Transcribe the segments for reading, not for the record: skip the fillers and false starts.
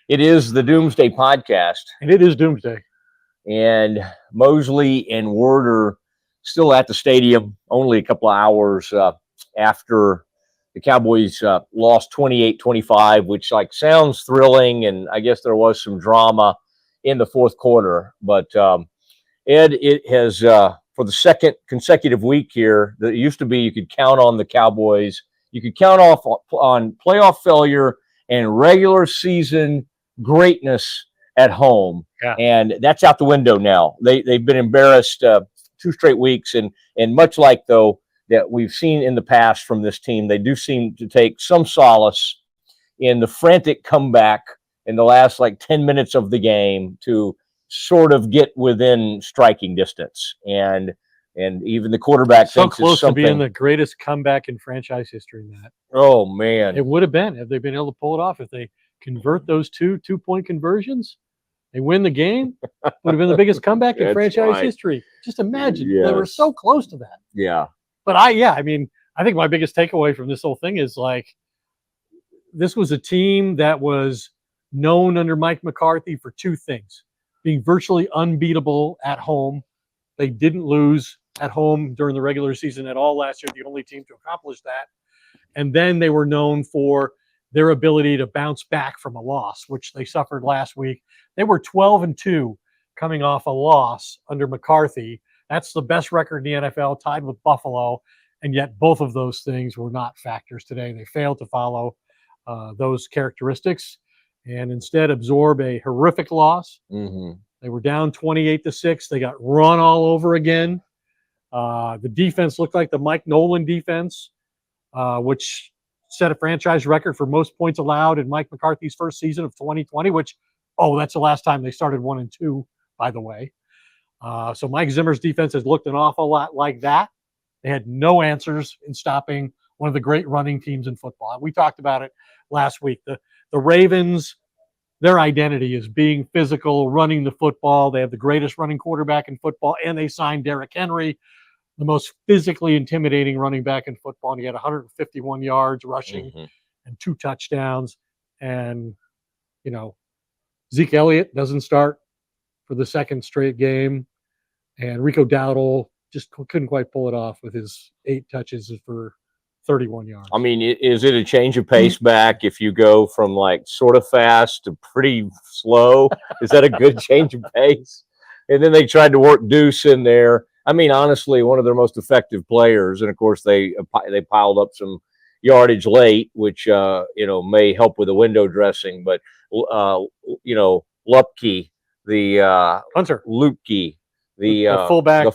It is the Doomsday Podcast. And it is Doomsday. And Mosley and Werder still at the stadium, only a couple of hours after the Cowboys lost 28-25, which sounds thrilling, and I guess there was some drama in the fourth quarter. But Ed, it has for the second consecutive week here. That used to be you could count on the Cowboys, you could count off on playoff failure and regular season greatness at home, and that's out the window now. They've been embarrassed 2 straight weeks, and much like though that we've seen in the past from this team, they do seem to take some solace in the frantic comeback in the last 10 minutes of the game to sort of get within striking distance, and even the quarterback so thinks close it's something. To being the greatest comeback in franchise history, Matt. Oh man, it would have been if they've been able to pull it off. If they convert those two-point conversions, they win the game. Would have been the biggest comeback in franchise history. Just imagine. They were so close to that. Yeah. But I think my biggest takeaway from this whole thing is this was a team that was known under Mike McCarthy for 2 things: being virtually unbeatable at home. They didn't lose at home during the regular season at all last year, the only team to accomplish that. And then they were known for their ability to bounce back from a loss, which they suffered last week. They were 12-2 coming off a loss under McCarthy. That's the best record in the NFL, tied with Buffalo. And yet both of those things were not factors today. They failed to follow those characteristics and instead absorb a horrific loss. Mm-hmm. They were down 28-6. They got run all over again. The defense looked like the Mike Nolan defense, which set a franchise record for most points allowed in Mike McCarthy's first season of 2020, which, that's the last time they started 1-2, by the way. So Mike Zimmer's defense has looked an awful lot like that. They had no answers in stopping one of the great running teams in football. We talked about it last week. The Ravens, their identity is being physical, running the football. They have the greatest running quarterback in football, and they signed Derrick Henry, the most physically intimidating running back in football. And he had 151 yards rushing and 2 touchdowns. And, Zeke Elliott doesn't start for the second straight game. And Rico Dowdle just couldn't quite pull it off with his 8 touches for 31 yards. I mean, is it a change of pace back if you go from sort of fast to pretty slow? Is that a good change of pace? And then they tried to work Deuce in there. I mean, honestly, one of their most effective players. And of course, they piled up some yardage late, which, may help with the window dressing. But, Lupke, the Hunter, Lupke, the fullback. I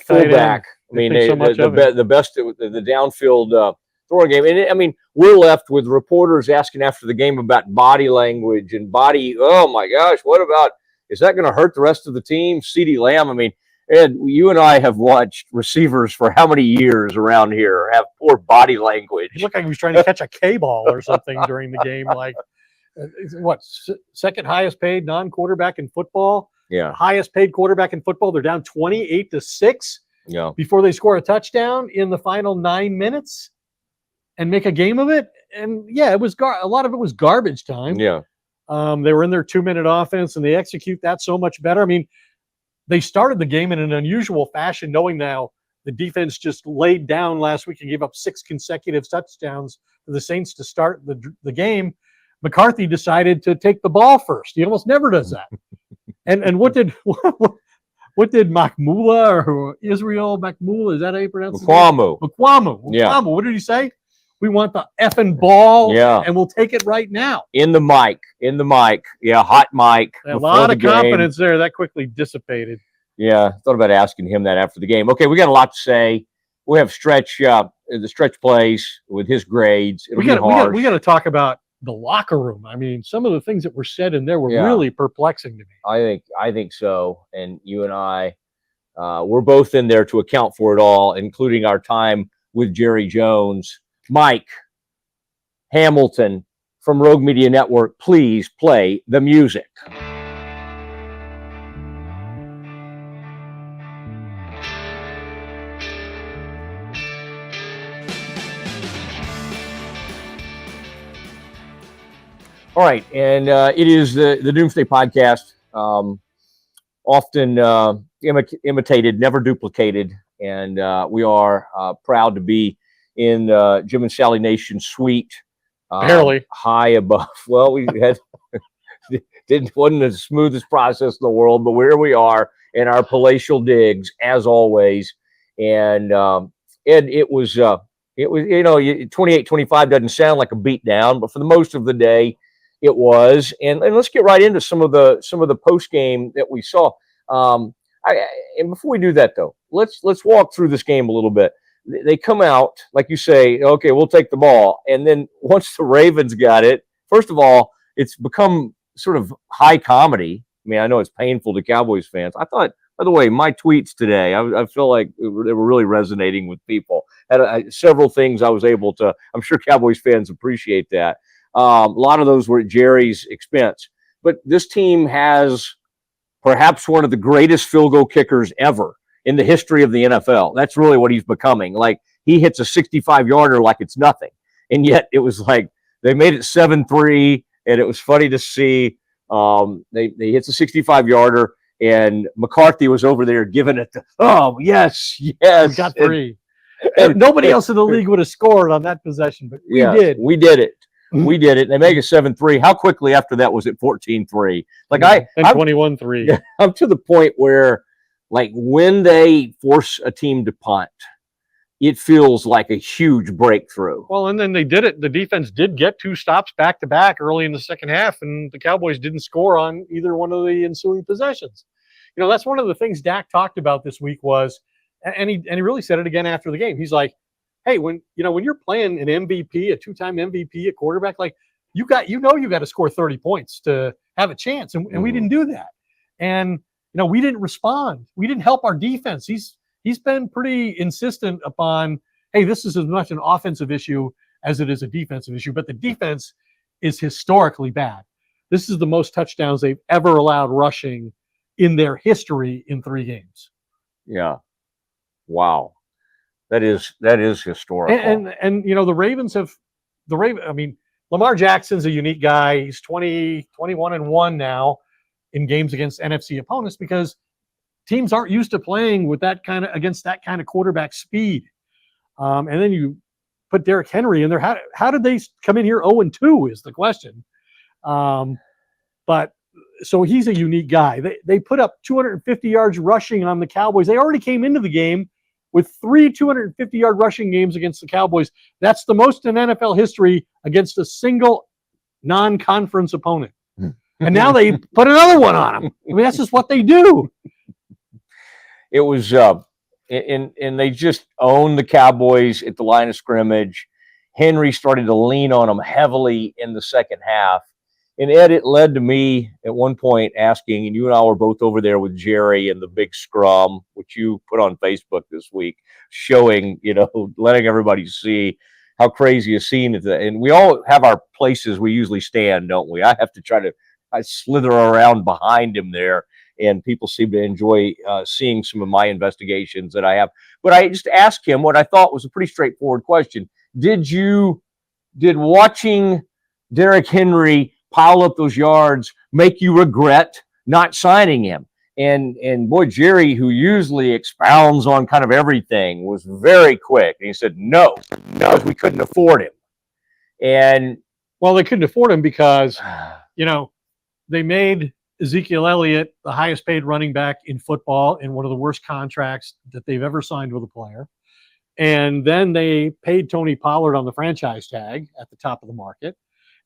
mean, the best, the downfield throwing game. And I mean, we're left with reporters asking after the game about body language and body. Oh my gosh, what about? Is that going to hurt the rest of the team? CeeDee Lamb. I mean, Ed, you and I have watched receivers for how many years around here have poor body language? He looked like he was trying to catch a K-ball or something during the game. Second highest paid non-quarterback in football? Yeah. Highest paid quarterback in football. They're down 28-6 before they score a touchdown in the final 9 minutes and make a game of it. And it was a lot of it was garbage time. Yeah. They were in their 2-minute offense, and they execute that so much better. I mean, they started the game in an unusual fashion, knowing now the defense just laid down last week and gave up 6 consecutive touchdowns for the Saints to start the game. McCarthy decided to take the ball first. He almost never does that. And what did Makmula or Israel Makmula, is that how you pronounce it? Makwamu. Yeah. What did he say? We want the effing ball, and we'll take it right now. In the mic. Yeah, hot mic. A lot of confidence there. That quickly dissipated. Yeah, thought about asking him that after the game. Okay, we got a lot to say. We have the stretch plays with his grades. We got to talk about the locker room. I mean, some of the things that were said in there were really perplexing to me. I think so. And you and I, we're both in there to account for it all, including our time with Jerry Jones. Mike Hamilton from Rogue Media Network, please play the music. All right, and it is the Doomsday Podcast, often imitated, never duplicated, and we are proud to be in Jim and Sally Nation suite, Barely. high above. Well, we had wasn't the smoothest process in the world, but here we are in our palatial digs as always, and it was 28-25 doesn't sound like a beatdown, but for the most of the day it was. And let's get right into some of the post game that we saw. And before we do that though, let's walk through this game a little bit. They come out, like you say, okay, we'll take the ball, and then once the Ravens got it, first of all, it's become sort of high comedy. I mean, I know it's painful to Cowboys fans. I thought, by the way, my tweets today, I feel like they were really resonating with people. Had several things I was able to. I'm sure Cowboys fans appreciate that. A lot of those were at Jerry's expense. But this team has perhaps one of the greatest field goal kickers ever in the history of the NFL. That's really what he's becoming. Like, he hits a 65-yarder like it's nothing. And yet it was like they made it 7-3, and it was funny to see. They hit the 65-yarder, and McCarthy was over there giving it to, yes. We got 3. And nobody else in the league would have scored on that possession, but we did. We did it. We did it. They make it 7-3. How quickly after that was it 14-3? Like, and 21-3. I'm to the point where, like, when they force a team to punt, it feels like a huge breakthrough. Well, and then they did it. The defense did get 2 stops back to back early in the second half, and the Cowboys didn't score on either one of the ensuing possessions. You know, that's one of the things Dak talked about this week was, and he really said it again after the game. He's like, hey, when you're playing an MVP, a 2-time MVP, a quarterback, like, you got to score 30 points to have a chance, and we didn't do that. And we didn't respond. We didn't help our defense. He's been pretty insistent upon, hey, this is as much an offensive issue as it is a defensive issue, but the defense is historically bad. This is the most touchdowns they've ever allowed rushing in their history in 3 games. Yeah. Wow. That is historical. And the Ravens I mean, Lamar Jackson's a unique guy. He's 21-1 now in games against NFC opponents because teams aren't used to playing with against that kind of quarterback speed. And then you put Derrick Henry in there. How did they come in here 0-2 is the question. But so he's a unique guy. They put up 250 yards rushing on the Cowboys. They already came into the game with 3 250-yard rushing games against the Cowboys. That's the most in NFL history against a single non-conference opponent. And now they put another one on them. I mean, that's just what they do. It was, and they just owned the Cowboys at the line of scrimmage. Henry started to lean on them heavily in the second half. And Ed, it led to me at one point asking, and you and I were both over there with Jerry and the big scrum, which you put on Facebook this week, showing, letting everybody see how crazy a scene it is. And we all have our places we usually stand, don't we? I have to I slither around behind him there, and people seem to enjoy seeing some of my investigations that I have. But I just asked him what I thought was a pretty straightforward question. Did watching Derrick Henry pile up those yards make you regret not signing him? And boy, Jerry, who usually expounds on kind of everything, was very quick. And he said, no, we couldn't afford him. And well, they couldn't afford him because, they made Ezekiel Elliott the highest paid running back in football in one of the worst contracts that they've ever signed with a player. And then they paid Tony Pollard on the franchise tag at the top of the market.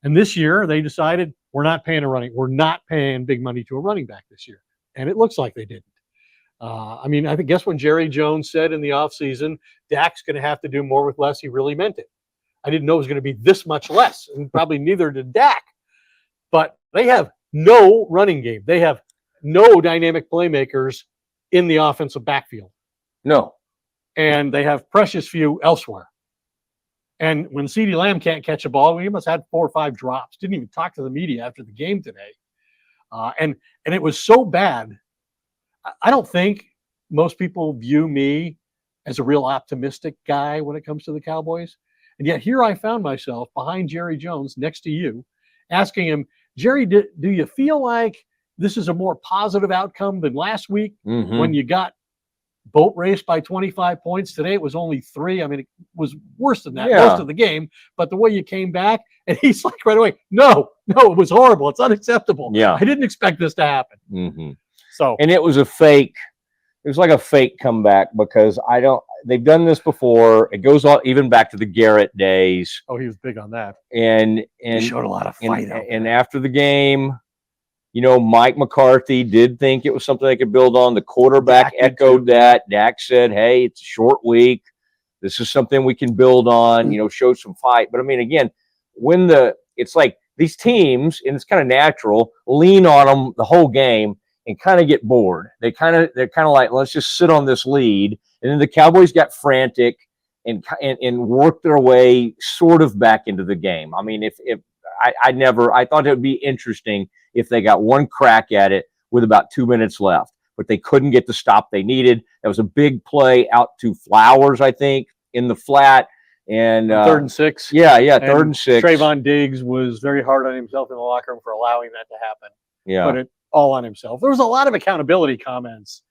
And this year they decided we're not paying big money to a running back this year. And it looks like they didn't. I guess when Jerry Jones said in the offseason, Dak's going to have to do more with less, he really meant it. I didn't know it was going to be this much less, and probably neither did Dak. But they have no running game. They have no dynamic playmakers in the offensive backfield. No. And they have precious few elsewhere. And when CeeDee Lamb can't catch a ball, he must have had 4 or 5 drops. Didn't even talk to the media after the game today. And it was so bad. I don't think most people view me as a real optimistic guy when it comes to the Cowboys. And yet here I found myself behind Jerry Jones next to you. asking him, Jerry, do you feel like this is a more positive outcome than last week when you got boat raced by 25 points? Today it was only 3. I mean, it was worse than that most of the game. But the way you came back, and he's like right away, no, it was horrible. It's unacceptable. Yeah. I didn't expect this to happen. So, and it was a fake. It was like a fake comeback because they've done this before. It goes all even back to the Garrett days. Oh, he was big on that. And he showed a lot of fight. And after the game, Mike McCarthy did think it was something they could build on. The quarterback echoed that. Dak said, hey, it's a short week. This is something we can build on, show some fight. But I mean, again, it's like these teams, and it's kind of natural, lean on them the whole game and kind of get bored. They're kind of like, let's just sit on this lead. And then the Cowboys got frantic and worked their way sort of back into the game. I mean, I thought it would be interesting if they got one crack at it with about 2 minutes left, but they couldn't get the stop they needed. That was a big play out to Flowers, I think, in the flat. And 3rd and 6. Yeah, 3rd and 6. Trayvon Diggs was very hard on himself in the locker room for allowing that to happen. Yeah. Put it all on himself. There was a lot of accountability comments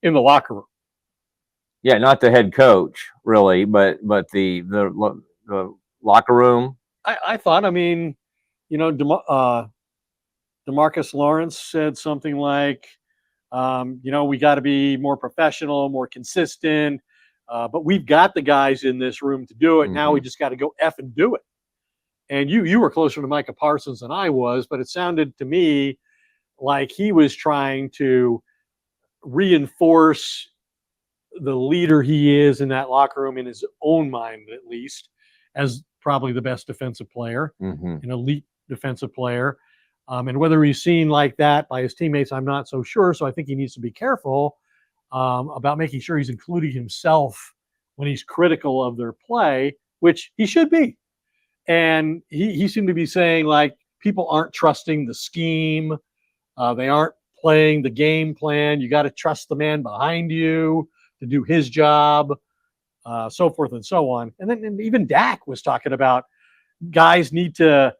in the locker room. Yeah, not the head coach, really, but the locker room. I thought, I mean, DeMarcus Lawrence said something like, we got to be more professional, more consistent, but we've got the guys in this room to do it. Now we just got to go F and do it. And you were closer to Micah Parsons than I was, but it sounded to me like he was trying to reinforce the leader he is in that locker room, in his own mind at least, as probably the best defensive player, an elite defensive player. And whether he's seen like that by his teammates, I'm not so sure. So I think he needs to be careful about making sure he's including himself when he's critical of their play, which he should be. And he seemed to be saying, like, people aren't trusting the scheme. They aren't playing the game plan. You got to trust the man behind you to do his job, so forth and so on. And then even Dak was talking about guys need to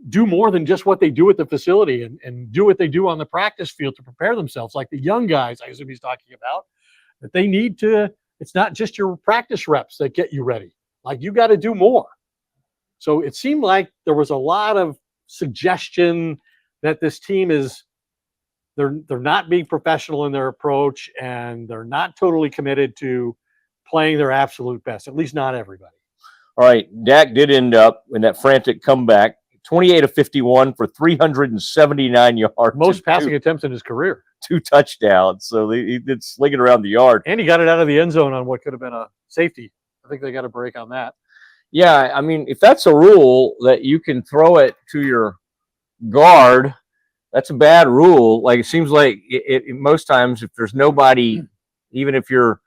do more than just what they do at the facility and do what they do on the practice field to prepare themselves. Like the young guys, I assume he's talking about, that they need to, it's not just your practice reps that get you ready. Like, you got to do more. So it seemed like there was a lot of suggestion that this team is, they're not being professional in their approach, and they're not totally committed to playing their absolute best, at least not everybody. All right, Dak did end up in that frantic comeback, 28 of 51 for 379 yards. Most passing attempts in his career. 2 touchdowns. So he did sling it around the yard. And he got it out of the end zone on what could have been a safety. I think they got a break on that. Yeah, I mean, if that's a rule that you can throw it to your guard, that's a bad rule. Like, it seems like it most times, if there's nobody, even if you're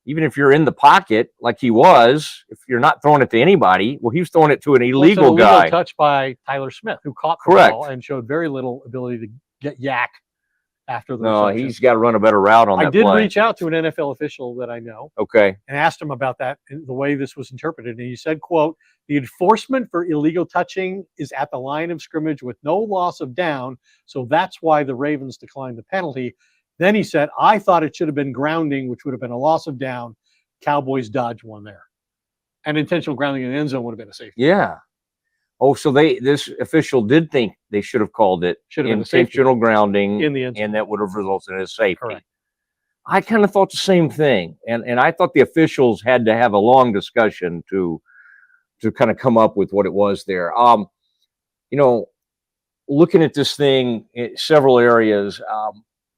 in the pocket like he was, if you're not throwing it to anybody, well, he was throwing it to an illegal guy. Touch by Tyler Smith, who caught the ball and showed very little ability to get yak after the reception. He's got to run a better route on that I did play. reach out to an NFL official that I know. Okay. And asked him about that, the way this was interpreted. And he said, quote, "The enforcement for illegal touching is at the line of scrimmage with no loss of down. So that's why the Ravens declined the penalty." Then he said, "I thought it should have been grounding, which would have been a loss of down. Cowboys dodged one there. And intentional grounding in the end zone would have been a safety." Yeah. Oh, so this official did think they should have called it intentional grounding in the end zone, and that would have resulted in a safety. Correct. I kind of thought the same thing. And I thought the officials had to have a long discussion to kind of come up with what it was there. Looking at this thing in several areas,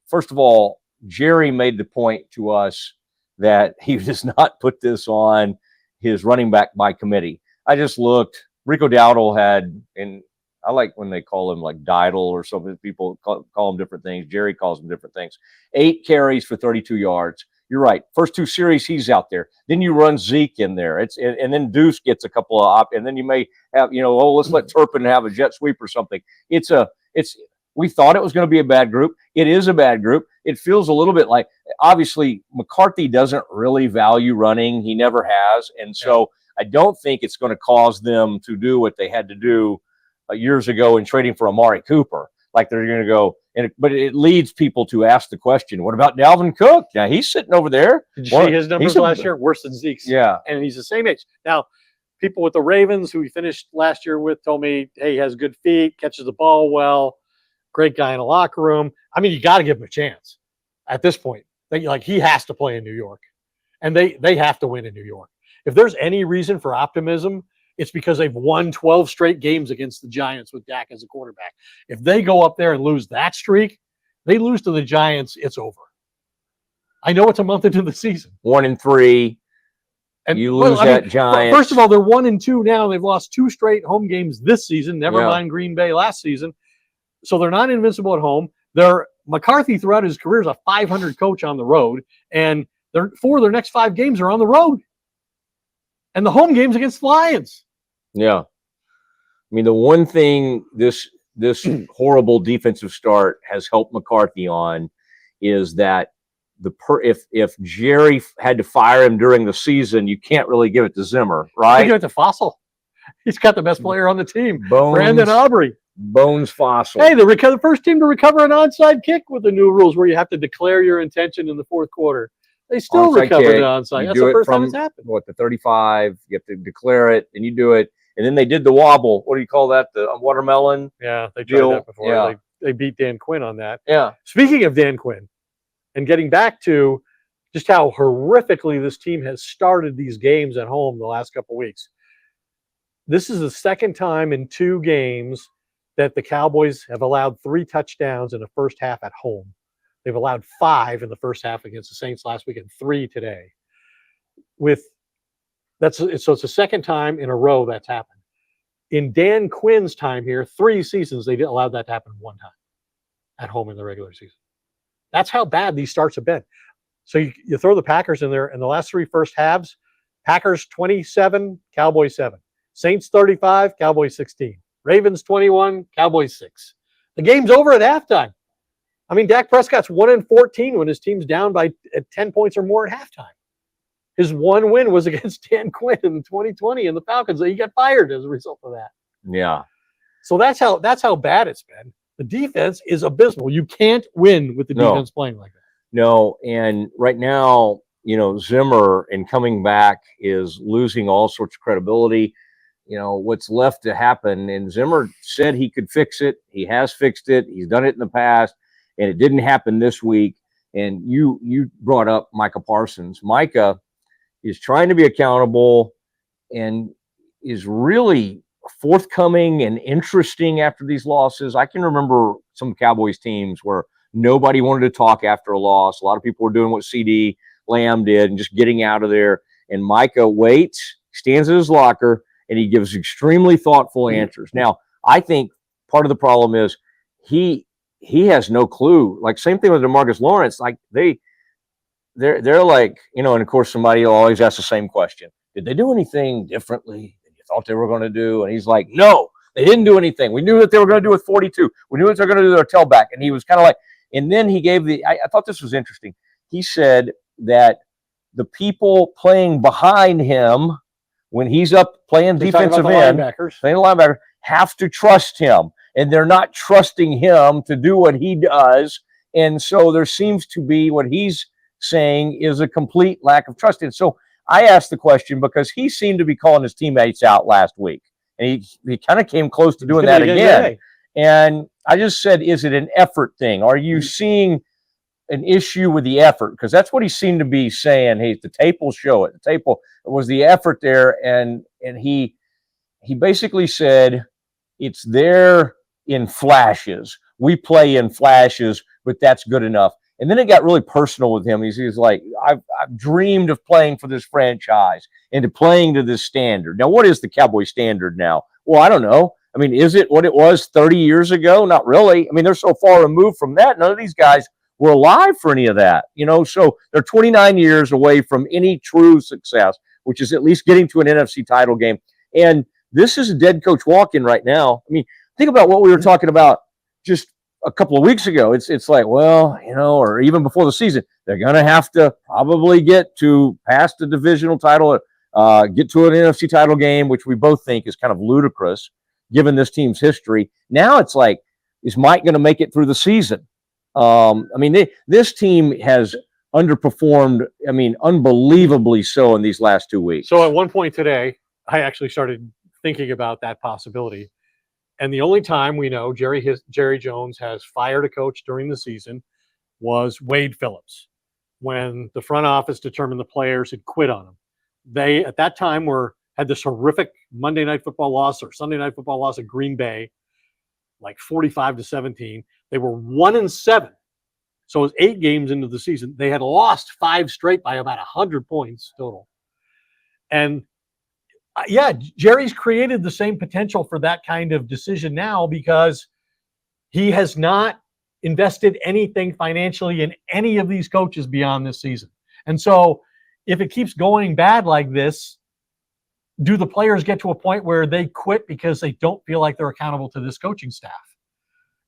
first of all, Jerry made the point to us that he does not put this on his running back by committee. I just looked. Rico Dowdle had, and I like when they call him like Didle or something. People call him different things. Jerry calls him different things. 8 carries for 32 yards. You're right. First 2 series, he's out there. Then you run Zeke in there. And then Deuce gets a couple of and then you may have, let's let Turpin have a jet sweep or something. We thought it was going to be a bad group. It is a bad group. It feels a little bit like, obviously, McCarthy doesn't really value running. He never has. And so I don't think it's going to cause them to do what they had to do years ago in trading for Amari Cooper. Like they're going to go, but it leads people to ask the question, what about Dalvin Cook? Now he's sitting over there. Did you see his numbers last year? Worse than Zeke's. Yeah. And he's the same age. Now, people with the Ravens who he finished last year with told me, hey, he has good feet, catches the ball well, great guy in the locker room. I mean, you got to give him a chance at this point. Like he has to play in New York, and they have to win in New York. If there's any reason for optimism, it's because they've won 12 straight games against the Giants with Dak as a quarterback. If they go up there and lose that streak, they lose to the Giants, it's over. I know it's a month into the season. 1-3. And you lose that Giants. First of all, they're 1-2 now. They've lost 2 straight home games this season. Never mind Green Bay last season. So they're not invincible at home. McCarthy throughout his career is a 500 coach on the road, and 4 of their next 5 games are on the road. And the home games against the Lions. Yeah. I mean, the one thing this horrible defensive start has helped McCarthy on is that if Jerry had to fire him during the season, you can't really give it to Zimmer, right? You give it to Fossil. He's got the best player on the team, Brandon Aubrey. Bones Fossil. Hey, the first team to recover an onside kick with the new rules where you have to declare your intention in the fourth quarter. They still recovered the onside. That's the first time it's happened. The 35, you have to declare it, and you do it. And then they did the wobble. What do you call that? The watermelon? Yeah, they tried that before. Yeah. They beat Dan Quinn on that. Yeah. Speaking of Dan Quinn, and getting back to just how horrifically this team has started these games at home the last couple of weeks. This is the second time in 2 games that the Cowboys have allowed 3 touchdowns in the first half at home. They've allowed 5 in the first half against the Saints last week and 3 today. So it's the second time in a row that's happened. In Dan Quinn's time here, 3 seasons, they allowed that to happen 1 time at home in the regular season. That's how bad these starts have been. So you throw the Packers in there in the last 3 first halves, Packers 27, Cowboys 7. Saints 35, Cowboys 16. Ravens 21, Cowboys 6. The game's over at halftime. I mean, Dak Prescott's 1-14 when his team's down by 10 points or more at halftime. His one win was against Dan Quinn in 2020 in the Falcons. He got fired as a result of that. Yeah. So that's how bad it's been. The defense is abysmal. You can't win with the defense playing like that. No, and right now, Zimmer in coming back is losing all sorts of credibility. What's left to happen, and Zimmer said he could fix it. He has fixed it. He's done it in the past, and it didn't happen this week. And you brought up Micah Parsons. Micah is trying to be accountable and is really forthcoming and interesting after these losses. I can remember some Cowboys teams where nobody wanted to talk after a loss. A lot of people were doing what CD Lamb did and just getting out of there. And Micah waits, stands in his locker, and he gives extremely thoughtful answers. Now, I think part of the problem is he has no clue. Like, same thing with DeMarcus Lawrence. Like, they're like, and of course somebody will always ask the same question. Did they do anything differently than you thought they were going to do? And he's like, no, they didn't do anything. We knew what they were going to do with 42. We knew what they were going to do with their tailback. And he was kind of like, and then he gave I thought this was interesting. He said that the people playing behind him when he's up playing defensive end, playing linebacker, have to trust him. And they're not trusting him to do what he does. And so there seems to be what he's saying is a complete lack of trust. And so I asked the question because he seemed to be calling his teammates out last week. And he kind of came close to doing that again. And I just said, is it an effort thing? Are you seeing an issue with the effort? Because that's what he seemed to be saying. Hey, the tape will show it. The tape was the effort there. And he basically said, it's there in flashes. We play in flashes, but that's good enough. And then it got really personal with him. He's like, I've dreamed of playing for this franchise and to playing to this standard. Now, what is the Cowboy standard now? Well, I don't know. I mean, is it what it was 30 years ago? Not really. I mean, they're so far removed from that. None of these guys were alive for any of that, so they're 29 years away from any true success, which is at least getting to an NFC title game. And this is a dead coach walk-in right now. I mean, think about what we were talking about just a couple of weeks ago. It's like, well, or even before the season, they're going to have to probably get to past the divisional title, get to an NFC title game, which we both think is kind of ludicrous. given this team's history. Now it's like, is Mike going to make it through the season? I mean, this team has underperformed. I mean, unbelievably so in these last 2 weeks. So at one point today, I actually started thinking about that possibility. And the only time we know Jerry Jones has fired a coach during the season was Wade Phillips, when the front office determined the players had quit on him. They, at that time, had this horrific Monday Night Football loss or Sunday Night Football loss at Green Bay, like 45-17. They were 1-7. So it was 8 games into the season. They had lost 5 straight by about 100 points total. And yeah, Jerry's created the same potential for that kind of decision now, because he has not invested anything financially in any of these coaches beyond this season. And so if it keeps going bad like this, do the players get to a point where they quit because they don't feel like they're accountable to this coaching staff?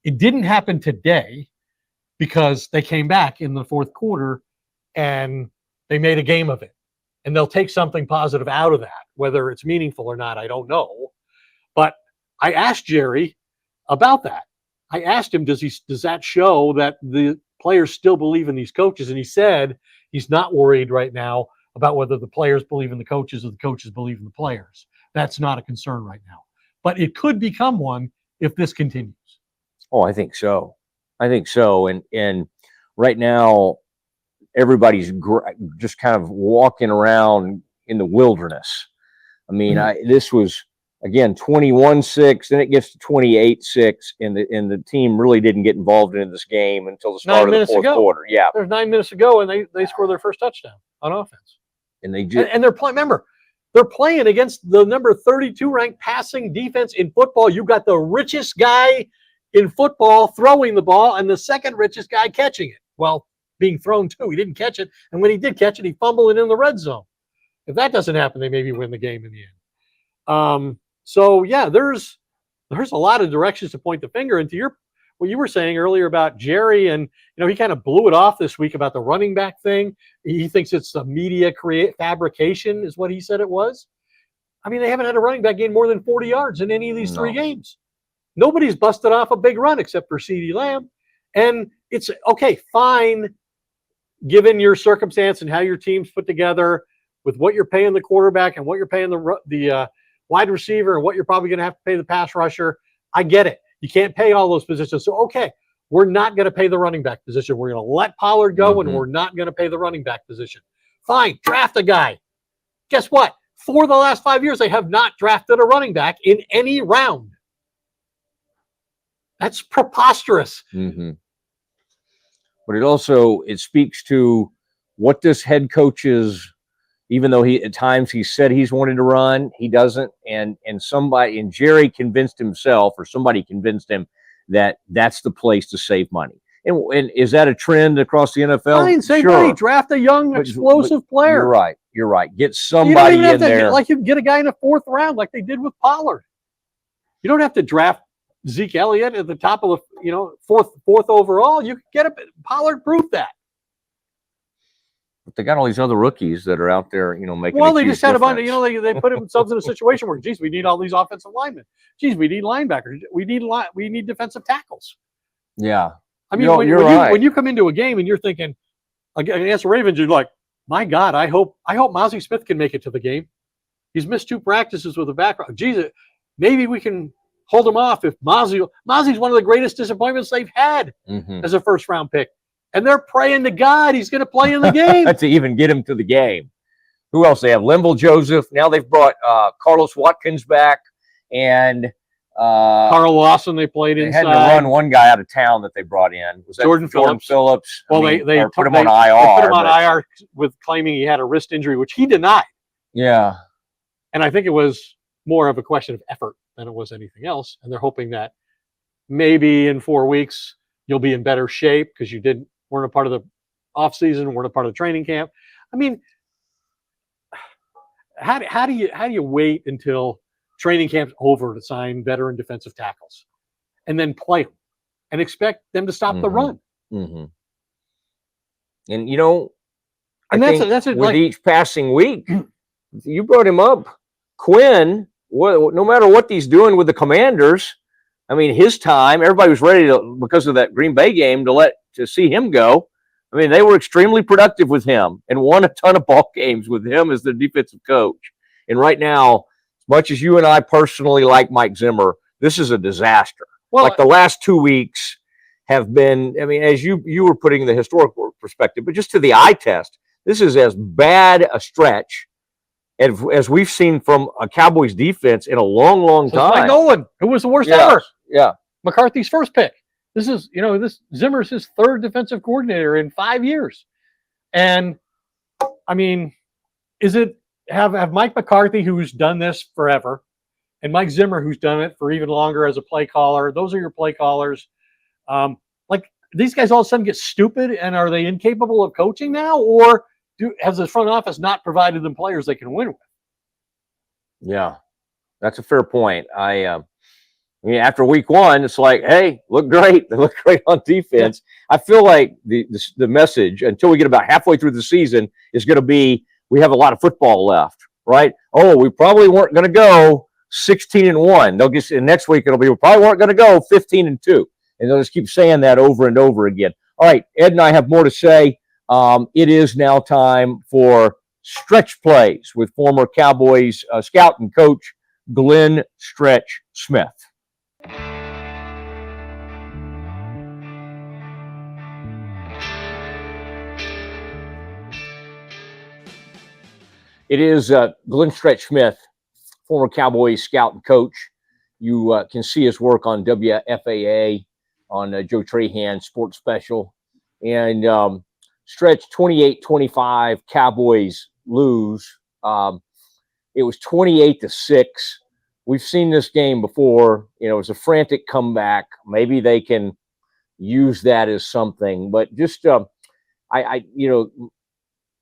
It didn't happen today, because they came back in the fourth quarter and they made a game of it. And they'll take something positive out of that. Whether it's meaningful or not, I don't know. But I asked Jerry about that. I asked him, does that show that the players still believe in these coaches? And he said he's not worried right now about whether the players believe in the coaches or the coaches believe in the players. That's not a concern right now. But it could become one if this continues. Oh, I think so. I think so. And right now, everybody's just kind of walking around in the wilderness. I mean, this was, again, 21-6, then it gets to 28-6, and the team really didn't get involved in this game until the start of the fourth quarter. Yeah, there's 9 minutes to go, and they score their first touchdown on offense. And they just, and they're playing. Remember, they're playing against the number 32 ranked passing defense in football. You've got the richest guy in football throwing the ball, and the second richest guy catching it. Well, being thrown too. He didn't catch it, and when he did catch it, he fumbled it in the red zone. If that doesn't happen, they maybe win the game in the end. So yeah, there's a lot of directions to point the finger. And to what you were saying earlier about Jerry, and he kind of blew it off this week about the running back thing. He thinks it's a media fabrication, is what he said it was. I mean, they haven't had a running back gain more than 40 yards in any of these 3 games. Nobody's busted off a big run except for CeeDee Lamb. And it's okay, fine, given your circumstance and how your team's put together, with what you're paying the quarterback and what you're paying the wide receiver and what you're probably going to have to pay the pass rusher. I get it. You can't pay all those positions. So, okay, we're not going to pay the running back position. We're going to let Pollard go, and we're not going to pay the running back position. Fine, draft a guy. Guess what? For the last 5 years, they have not drafted a running back in any round. That's preposterous. But it speaks to what this head coach is. Even though at times he said he's wanted to run, he doesn't. And Jerry convinced himself, or somebody convinced him, that that's the place to save money. And is that a trend across the NFL? Fine, save money. Draft a young, explosive player. You're right. Get somebody in there. Like you get a guy in the 4th round, like they did with Pollard. You don't have to draft Zeke Elliott at the top of the fourth overall. You can get Pollard proved that. But they got all these other rookies that are out there, making. Well, they just had a bunch. They put themselves in a situation where, geez, we need all these offensive linemen. Geez, we need linebackers. We need defensive tackles. Yeah, I mean, when you come into a game and you're thinking against the Ravens, you're like, my God, I hope Mozzie Smith can make it to the game. He's missed 2 practices with a background. Geez, maybe we can hold him off if Mozzie's one of the greatest disappointments they've had as a 1st-round pick. And they're praying to God he's going to play in the game. To even get him to the game. Who else? They have Linval Joseph. Now they've brought Carlos Watkins back. And Carl Lawson they played inside. They had to run one guy out of town that they brought in. Was that Jordan Phillips? Well, they put him on IR. They put him on IR with claiming he had a wrist injury, which he denied. Yeah. And I think it was more of a question of effort than it was anything else. And they're hoping that maybe in 4 weeks you'll be in better shape because you weren't a part of the offseason, weren't a part of the training camp. I mean, how do you wait until training camp's over to sign veteran defensive tackles and then play them and expect them to stop the run? And that's it. With each passing week, you brought him up. Quinn no matter what he's doing with the Commanders, I mean, his time, everybody was ready to, because of that Green Bay game, to see him go. I mean, they were extremely productive with him and won a ton of ball games with him as the defensive coach. And right now, as much as you and I personally like Mike Zimmer, this is a disaster. Well, like the last 2 weeks have been, I mean, as you were putting the historical perspective, but just to the eye test, this is as bad a stretch as we've seen from a Cowboys defense in a long, long time. Mike Nolan, who was the worst Yes, ever. Yeah. McCarthy's first pick. This is, this Zimmer's his third defensive coordinator in 5 years. And I mean, is it have Mike McCarthy, who's done this forever, and Mike Zimmer, who's done it for even longer as a play caller? Those are your play callers. Like, these guys all of a sudden get stupid, and are they incapable of coaching now, or has the front office not provided them players they can win with? Yeah, that's a fair point. I mean, after week one, it's like, hey, look great. They look great on defense. Yeah. I feel like the message until we get about halfway through the season is going to be, we have a lot of football left, right? Oh, we probably weren't going to go 16-1. They'll get, and next week it'll be, we probably weren't going to go 15-2. And they'll just keep saying that over and over again. All right, Ed and I have more to say. It is now time for stretch plays with former Cowboys scout and coach Glenn Stretch Smith. It is Glenn Stretch Smith, former Cowboys scout and coach. You can see his work on WFAA, on Joe Trahan Sports Special. And Stretch, 28-25, Cowboys lose. It was 28-6. We've seen this game before. It was a frantic comeback. Maybe they can use that as something. But just,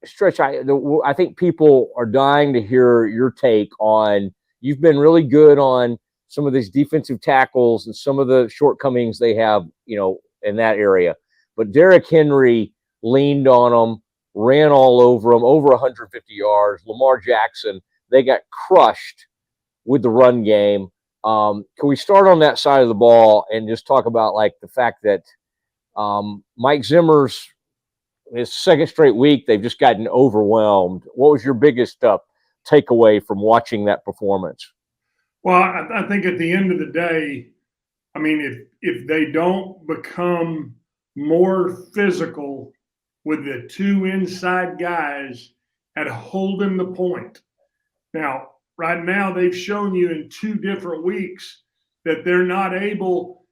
Stretch, I think people are dying to hear your take on, you've been really good on some of these defensive tackles and some of the shortcomings they have, in that area. But Derrick Henry leaned on them, ran all over them, over 150 yards. Lamar Jackson, they got crushed with the run game. Can we start on that side of the ball and just talk about like the fact that Mike Zimmer's, his second straight week, they've just gotten overwhelmed. What was your biggest takeaway from watching that performance? Well, I think at the end of the day, I mean, if they don't become more physical with the two inside guys at holding the point. Now, right now, they've shown you in 2 different weeks that they're not able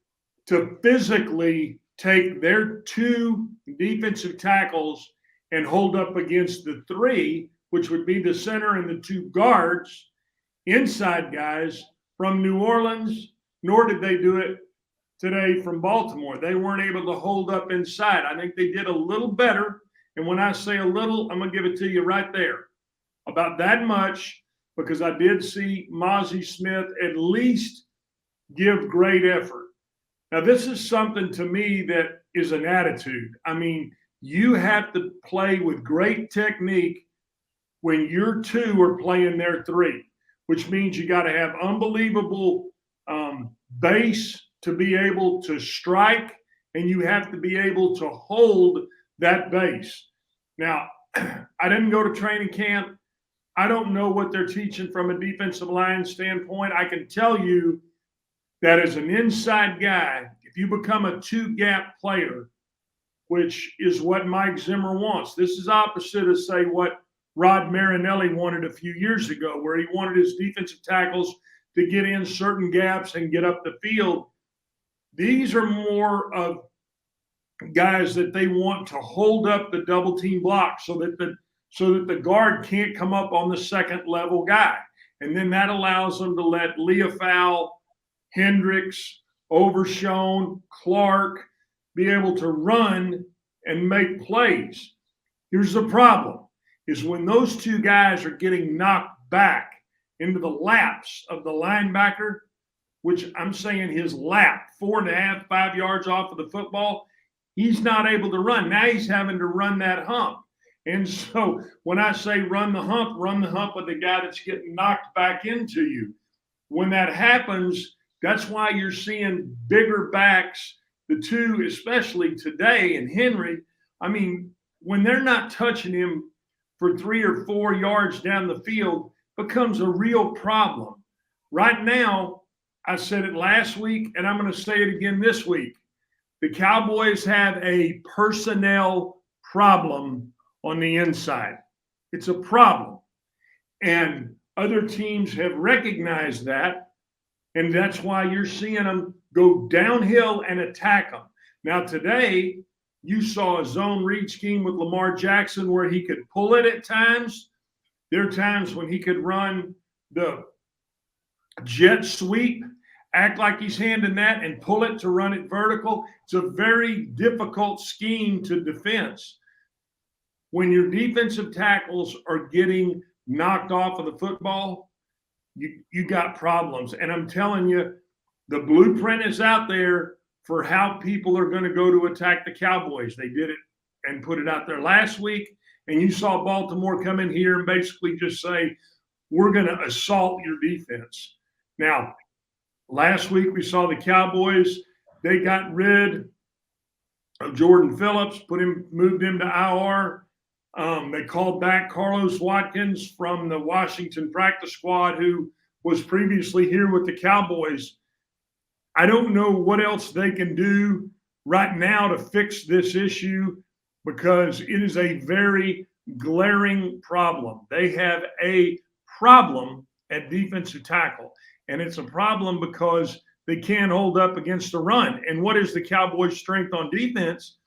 to physically take their 2 defensive tackles and hold up against the 3, which would be the center and the 2 guards, inside guys from New Orleans, nor did they do it today from Baltimore. They weren't able to hold up inside. I think they did a little better. And when I say a little, I'm going to give it to you right there. About that much, because I did see Mozzie Smith at least give great effort. Now, this is something to me that is an attitude. I mean, you have to play with great technique when your 2 are playing their 3, which means you got to have unbelievable base to be able to strike, and you have to be able to hold that base. Now, I didn't go to training camp. I don't know what they're teaching from a defensive line standpoint. I can tell you that as an inside guy, if you become a 2-gap player, which is what Mike Zimmer wants, this is opposite of, say, what Rod Marinelli wanted a few years ago, where he wanted his defensive tackles to get in certain gaps and get up the field. These are more of guys that they want to hold up the double team block so that the guard can't come up on the second level guy. And then that allows them to let Leofau, Hendricks, Overshown, Clark be able to run and make plays. Here's the problem, is when those 2 guys are getting knocked back into the laps of the linebacker, which I'm saying his lap, 4.5, 5 yards off of the football, he's not able to run. Now he's having to run that hump. And so when I say run the hump with the guy that's getting knocked back into you. when that happens, that's why you're seeing bigger backs, the two, especially today, and Henry. I mean, when they're not touching him for 3 or 4 yards down the field, becomes a real problem. Right now, I said it last week, and I'm going to say it again this week. The Cowboys have a personnel problem on the inside. It's a problem. And other teams have recognized that, and that's why you're seeing them go downhill and attack them. Now, today, you saw a zone read scheme with Lamar Jackson where he could pull it at times. There are times when he could run the jet sweep, act like he's handing that, and pull it to run it vertical. It's a very difficult scheme to defense. When your defensive tackles are getting knocked off of the football, you got problems. And I'm telling you, the blueprint is out there for how people are going to go to attack the Cowboys. They did it and put it out there last week. And you saw Baltimore come in here and basically just say, we're going to assault your defense. Now, last week we saw the Cowboys, they got rid of Jordan Phillips, moved him to IR. They called back Carlos Watkins from the Washington practice squad, who was previously here with the Cowboys. I don't know what else they can do right now to fix this issue, because it is a very glaring problem. They have a problem at defensive tackle, and it's a problem because they can't hold up against the run. And what is the Cowboys' strength on defense?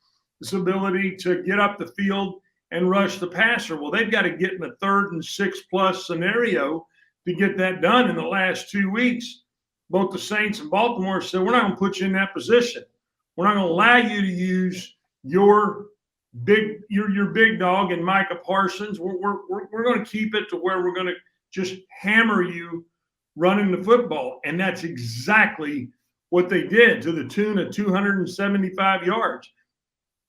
This ability to get up the field and rush the passer. Well, they've got to get in a 3rd and 6+ scenario to get that done. In the last 2 weeks, both the Saints and Baltimore said, we're not going to put you in that position. We're not going to allow you to use your big dog and Micah Parsons. We're going to keep it to where we're going to just hammer you running the football. And that's exactly what they did, to the tune of 275 yards.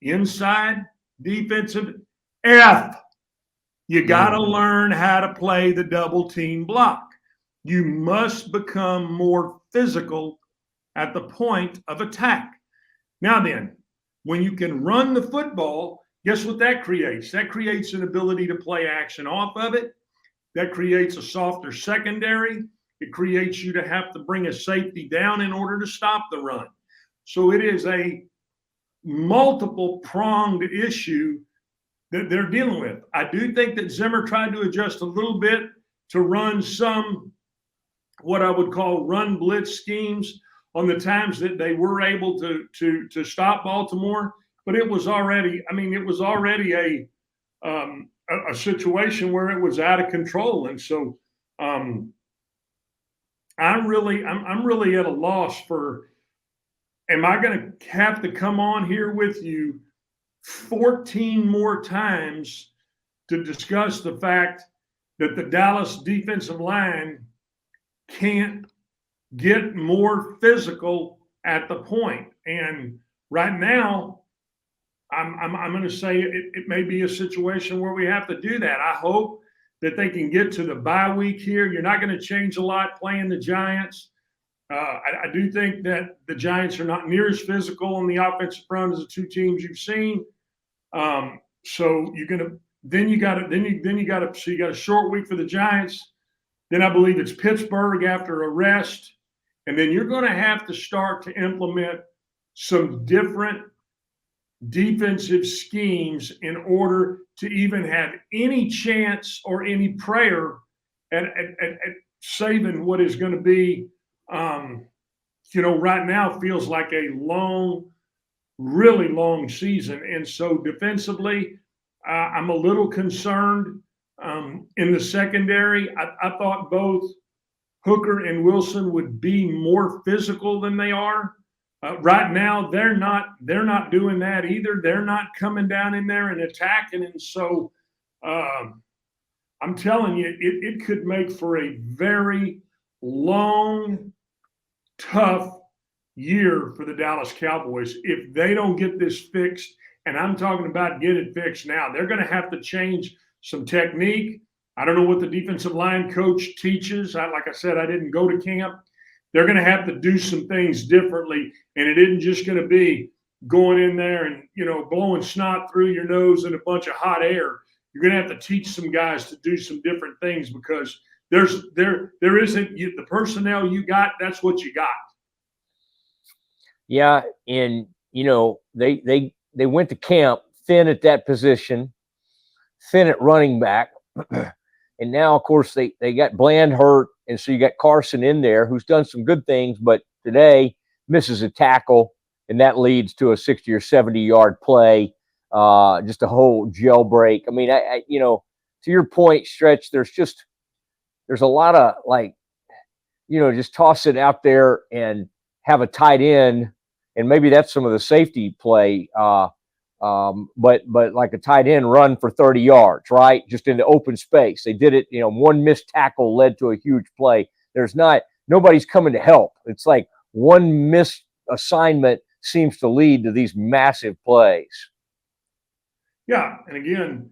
Inside defensive F. You got to learn how to play the double team block. You must become more physical at the point of attack. Now then, when you can run the football, guess what that creates? That creates an ability to play action off of it. That creates a softer secondary. It creates you to have to bring a safety down in order to stop the run. So it is a multiple-pronged issue that they're dealing with. I do think that Zimmer tried to adjust a little bit to run some, what I would call run blitz schemes on the times that they were able to stop Baltimore. But it was already a situation where it was out of control. And so I'm really at a loss for, am I going to have to come on here with you 14 more times to discuss the fact that the Dallas defensive line can't get more physical at the point? And right now, I'm going to say it may be a situation where we have to do that. I hope that they can get to the bye week here. You're not going to change a lot playing the Giants. I do think that the Giants are not near as physical on the offensive front as the two teams you've seen. So you got a short week for the Giants. Then I believe it's Pittsburgh after a rest. And then you're going to have to start to implement some different defensive schemes in order to even have any chance or any prayer at saving what is going to be, right now feels like a long, really long season. And so defensively, I'm a little concerned. In the secondary, I thought both Hooker and Wilson would be more physical than they are. Right now, they're not doing that either. They're not coming down in there and attacking. And so I'm telling you, it could make for a very long, tough year for the Dallas Cowboys if they don't get this fixed. And I'm talking about get it fixed now. They're going to have to change some technique. I don't know what the defensive line coach teaches. Like I said, I didn't go to camp. They're going to have to do some things differently, and it isn't just going to be going in there and, blowing snot through your nose and a bunch of hot air. You're going to have to teach some guys to do some different things, because there isn't the personnel you got. That's what you got. Yeah, and they went to camp thin at that position, thin at running back, and now of course they got Bland hurt, and so you got Carson in there, who's done some good things, but today misses a tackle, and that leads to a 60 or 70-yard play, just a whole jailbreak. I mean, I to your point, Stretch, there's a lot of just toss it out there and have a tight end, and maybe that's some of the safety play. But like a tight end run for 30 yards, right? Just into open space. They did it, one missed tackle led to a huge play. Nobody's coming to help. It's like one missed assignment seems to lead to these massive plays. Yeah. And again,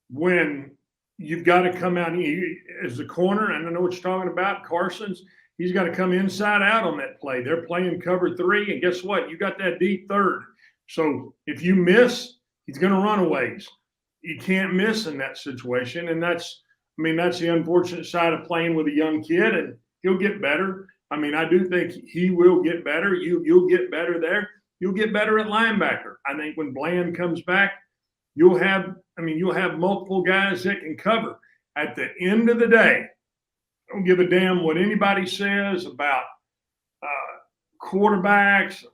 when you've got to come out as the corner, and I know what you're talking about, Carson's, he's got to come inside out on that play. They're playing cover 3, and guess what? You got that deep third. So if you miss, he's going to run a ways. You can't miss in that situation. And that's the unfortunate side of playing with a young kid, and he'll get better. I do think he will get better. You'll get better there. You'll get better at linebacker. I think when Bland comes back, you'll have multiple guys that can cover. At the end of the day, I don't give a damn what anybody says about quarterbacks,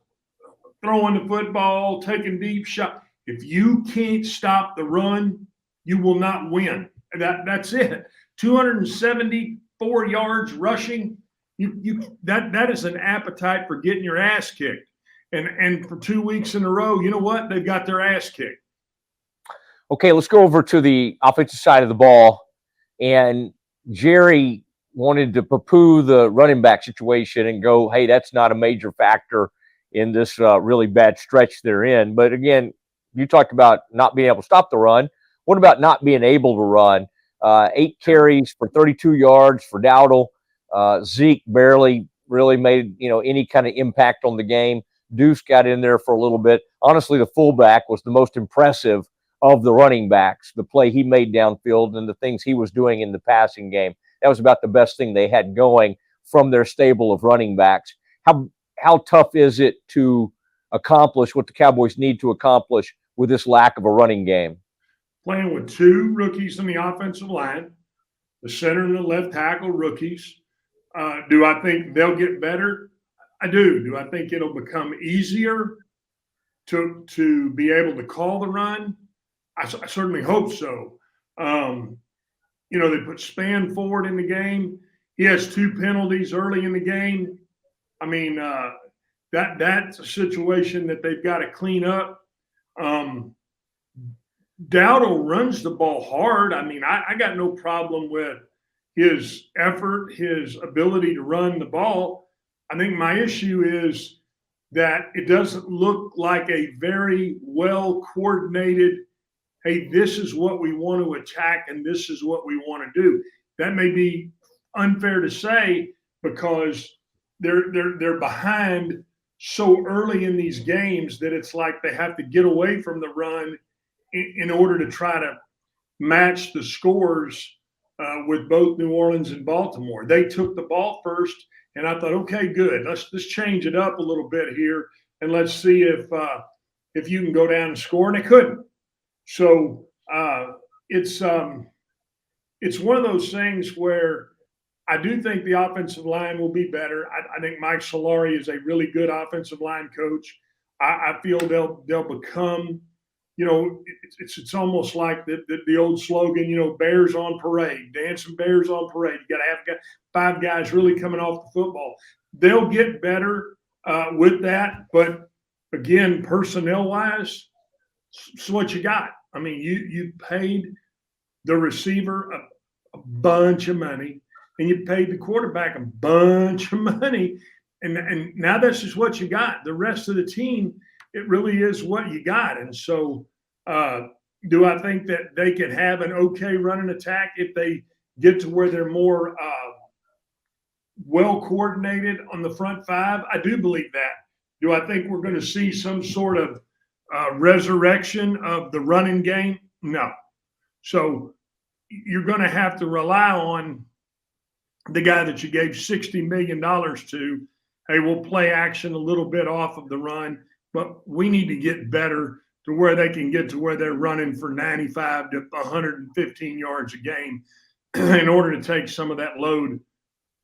throwing the football, taking deep shots. If you can't stop the run, you will not win. That's it. 274 yards rushing. That is an appetite for getting your ass kicked. And for 2 weeks in a row, you know what? They've got their ass kicked. Okay, let's go over to the offensive side of the ball. And Jerry wanted to poo-poo the running back situation and go, hey, that's not a major factor in this really bad stretch they're in. But again, you talked about not being able to stop the run. What about not being able to run? 8 carries for 32 yards for Dowdle. Zeke barely really made any kind of impact on the game. Deuce got in there for a little bit. Honestly, the fullback was the most impressive of the running backs. The play he made downfield and the things he was doing in the passing game, that was about the best thing they had going from their stable of running backs. How tough is it to accomplish what the Cowboys need to accomplish with this lack of a running game? Playing with 2 rookies in the offensive line, the center and the left tackle rookies. Do I think they'll get better? I do. Do I think it'll become easier to be able to call the run? I certainly hope so. They put Span forward in the game. He has 2 penalties early in the game. That's a situation that they've got to clean up. Dowdle runs the ball hard. I got no problem with his effort, his ability to run the ball. I think my issue is that it doesn't look like a very well coordinated, hey, this is what we want to attack and this is what we want to do. That may be unfair to say because they're behind so early in these games that it's like they have to get away from the run in order to try to match the scores with both New Orleans and Baltimore. They took the ball first, and I thought, okay, good. Let's change it up a little bit here, and let's see if you can go down and score. And they couldn't. So it's one of those things where I do think the offensive line will be better. I think Mike Solari is a really good offensive line coach. I feel they'll become, it's almost like the old slogan, bears on parade, dancing bears on parade. You got to have 5 guys really coming off the football. They'll get better with that. But again, personnel-wise, it's what you got. You paid the receiver a bunch of money, and you paid the quarterback a bunch of money, and now that's just what you got. The rest of the team, it really is what you got. And so, Do I think that they could have an okay running attack if they get to where they're more well coordinated on the front five? I do believe that. Do I think we're going to see some sort of resurrection of the running game? No. So you're going to have to rely on the guy that you gave $60 million to. Hey, we'll play action a little bit off of the run, but we need to get better to where they can get to where they're running for 95 to 115 yards a game in order to take some of that load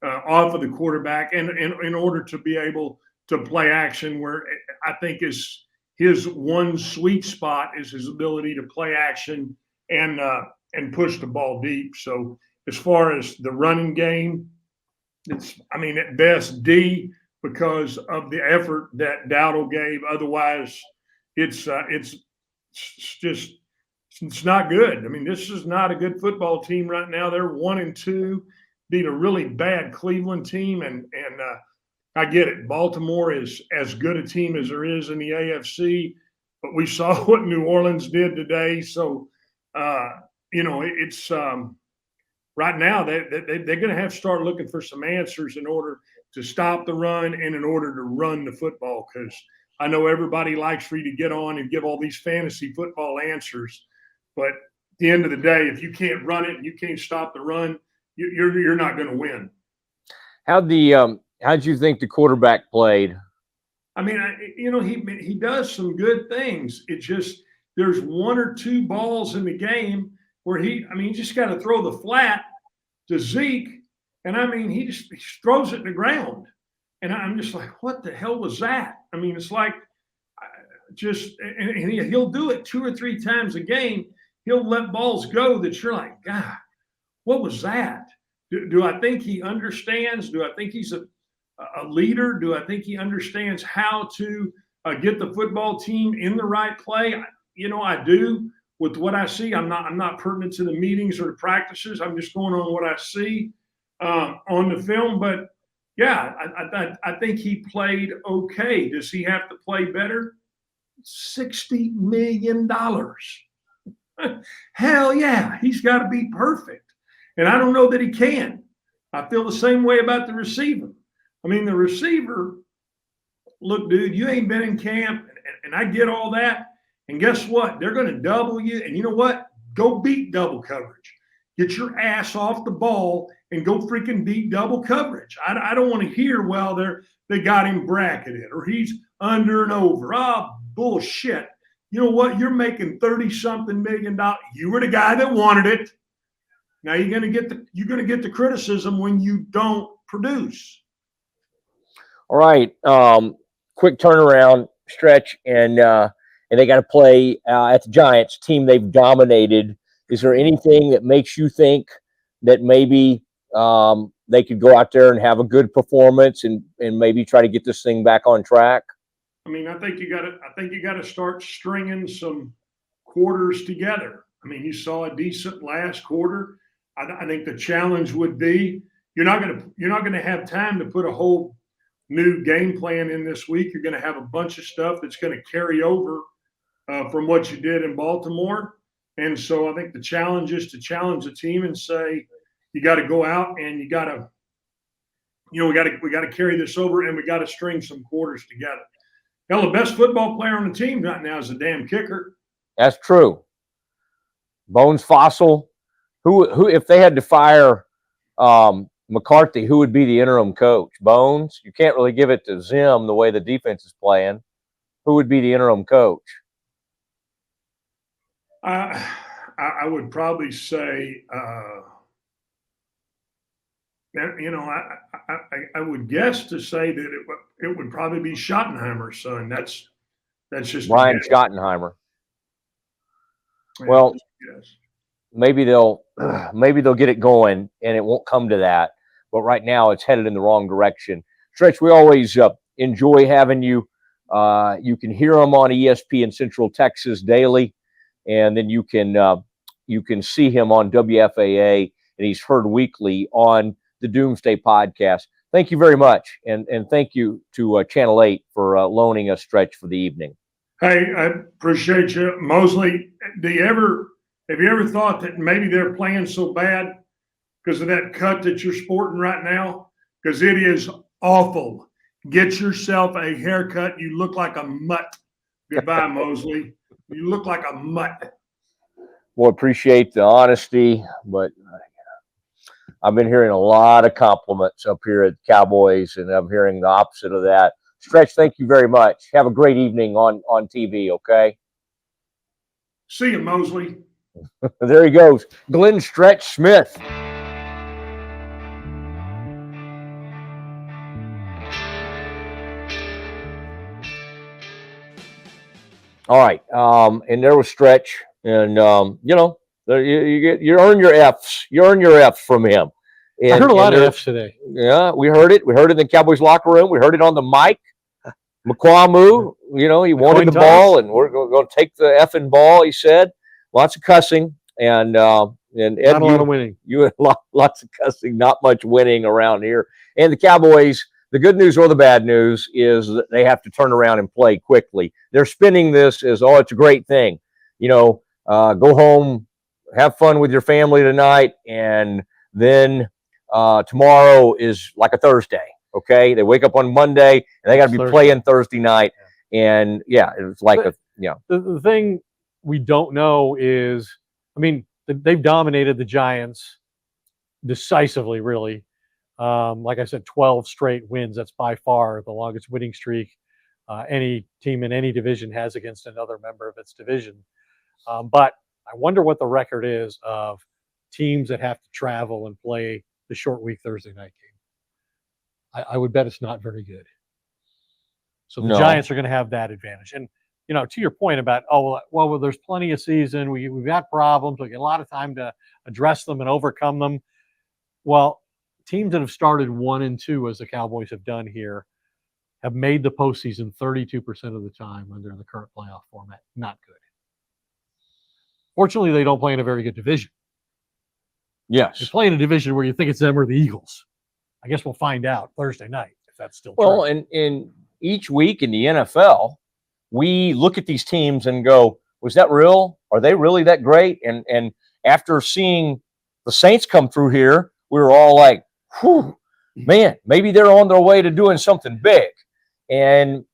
off of the quarterback and in order to be able to play action, where I think is his one sweet spot is his ability to play action and push the ball deep. So as far as the running game, it's, I mean, at best D, because of the effort that Dowdle gave. Otherwise, it's just, it's not good. I mean, this is not a good football team right now. They're 1-2, beat a really bad Cleveland team, and I get it. Baltimore is as good a team as there is in the AFC, but we saw what New Orleans did today. So, it's right now they're going to have to start looking for some answers in order to stop the run and in order to run the football, because I know everybody likes for you to get on and give all these fantasy football answers. But at the end of the day, if you can't run it and you can't stop the run, you're not going to win. How'd you think the quarterback played? I mean, he does some good things. It just, there's one or two balls in the game where he just got to throw the flat to Zeke. And I mean, he throws it in the ground. And I'm just like, what the hell was that? I mean, it's like and he'll do it 2 or 3 times a game. He'll let balls go that you're like, God, what was that? Do I think he understands? Do I think he's a leader? Do I think he understands how to get the football team in the right play? I do. With what I see, I'm not pertinent to the meetings or the practices. I'm just going on what I see on the film. But yeah, I think he played okay. Does he have to play better? $60 million. Hell yeah, he's got to be perfect. And I don't know that he can. I feel the same way about the receiver. I mean, the receiver, look, dude, you ain't been in camp, and I get all that. And guess what? They're going to double you. And you know what? Go beat double coverage. Get your ass off the ball and go freaking beat double coverage. I don't want to hear, well, they got him bracketed or he's under and over. Oh, bullshit. You know what? You're making $30-something million. You were the guy that wanted it. Now you're going to get the criticism when you don't produce. All right. Quick turnaround stretch, and they got to play at the Giants, team they've dominated. Is there anything that makes you think that maybe they could go out there and have a good performance and maybe try to get this thing back on track? I mean, I think you got to start stringing some quarters together. I mean, you saw a decent last quarter. I think the challenge would be you're not going to have time to put a whole new game plan in this week. You're going to have a bunch of stuff that's going to carry over from what you did in Baltimore. And so I think the challenge is to challenge the team and say, you got to go out and we got to carry this over, and we got to string some quarters together. Hell, the best football player on the team right now is the damn kicker. That's true. Bones Fossil. Who if they had to fire McCarthy, who would be the interim coach? Bones? You can't really give it to Zim the way the defense is playing. Who would be the interim coach? I would probably say, I would guess to say that it would probably be Schottenheimer's son. That's just Ryan Schottenheimer. Yeah, well, yes. Maybe they'll get it going, and it won't come to that. But right now, it's headed in the wrong direction. Stretch, we always enjoy having you. You can hear him on ESPN Central Texas daily, and then you can see him on WFAA, and he's heard weekly on the Doomsday Podcast. Thank you very much, and thank you to Channel 8 for loaning us Stretch for the evening. Hey, I appreciate you. Mosley, have you ever thought that maybe they're playing so bad because of that cut that you're sporting right now? Because it is awful. Get yourself a haircut. You look like a mutt. Goodbye, Mosley. You look like a mutt. Well, appreciate the honesty, but I've been hearing a lot of compliments up here at Cowboys, and I'm hearing the opposite of that. Stretch, thank you very much. Have a great evening on TV, okay? See you, Mosley. There he goes. Glenn Stretch Smith. All right. And there was Stretch. And, you earn your Fs. You earn your F from him. And, I heard a lot of Fs today. Yeah, we heard it. We heard it in the Cowboys locker room. We heard it on the mic. McCormu, he wanted the ball, and we're going to take the effing ball, he said. Lots of cussing. And Ed, Not a lot of winning. You had lots of cussing, not much winning around here. And the Cowboys, the good news or the bad news is that they have to turn around and play quickly. They're spinning this as, it's a great thing. Go home, have fun with your family tonight, and then tomorrow is like a Thursday, okay? They wake up on Monday, and they got to be playing Thursday night. And, it's like The thing we don't know is, they've dominated the Giants decisively, really. Like I said, 12 straight wins. That's by far the longest winning streak any team in any division has against another member of its division. But I wonder what the record is of teams that have to travel and play the short week Thursday night game. I would bet it's not very good. So the Giants are going to have that advantage. And, to your point about, there's plenty of season. We've got problems. We get a lot of time to address them and overcome them. Well, teams that have started 1-2, as the Cowboys have done here, have made the postseason 32% of the time under the current playoff format. Not good. Fortunately, they don't play in a very good division. Yes. They play in a division where you think it's them or the Eagles. I guess we'll find out Thursday night if that's still true. Well, and each week in the NFL, we look at these teams and go, was that real? Are they really that great? And after seeing the Saints come through here, we were all like, whew, man, maybe they're on their way to doing something big. And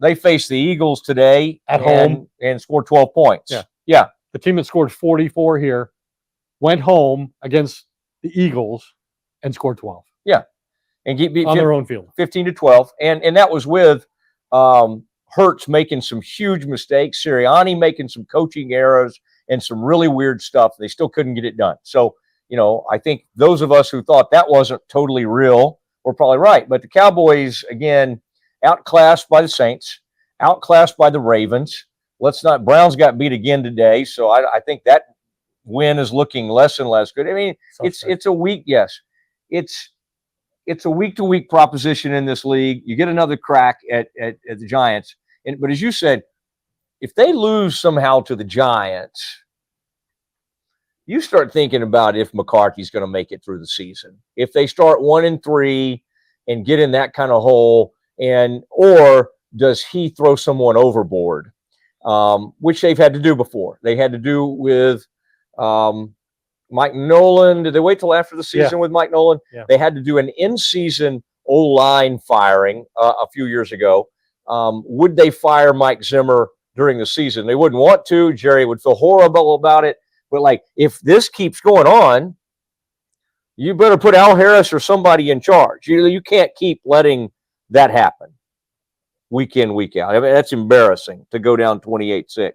they faced the Eagles today at home and scored 12 points. Yeah. The team that scored 44 here went home against the Eagles and scored 12. Yeah. And beat on their own field. 15-12. And that was with Hurts making some huge mistakes, Sirianni making some coaching errors and some really weird stuff. They still couldn't get it done. So, I think those of us who thought that wasn't totally real were probably right. But the Cowboys, again, outclassed by the Saints, outclassed by the Ravens. Browns got beat again today. So I think that win is looking less and less good. It's a week. Yes. It's a week-to-week proposition in this league. You get another crack at the Giants. But as you said, if they lose somehow to the Giants, you start thinking about if McCarthy's going to make it through the season. If they start 1-3 and get in that kind of hole, or does he throw someone overboard, which they've had to do before. They had to do with Mike Nolan. Did they wait till after the season with Mike Nolan? Yeah. They had to do an in-season O-line firing a few years ago. Would they fire Mike Zimmer during the season? They wouldn't want to. Jerry would feel horrible about it. But, if this keeps going on, you better put Al Harris or somebody in charge. You can't keep letting that happen week in, week out. That's embarrassing to go down 28-6.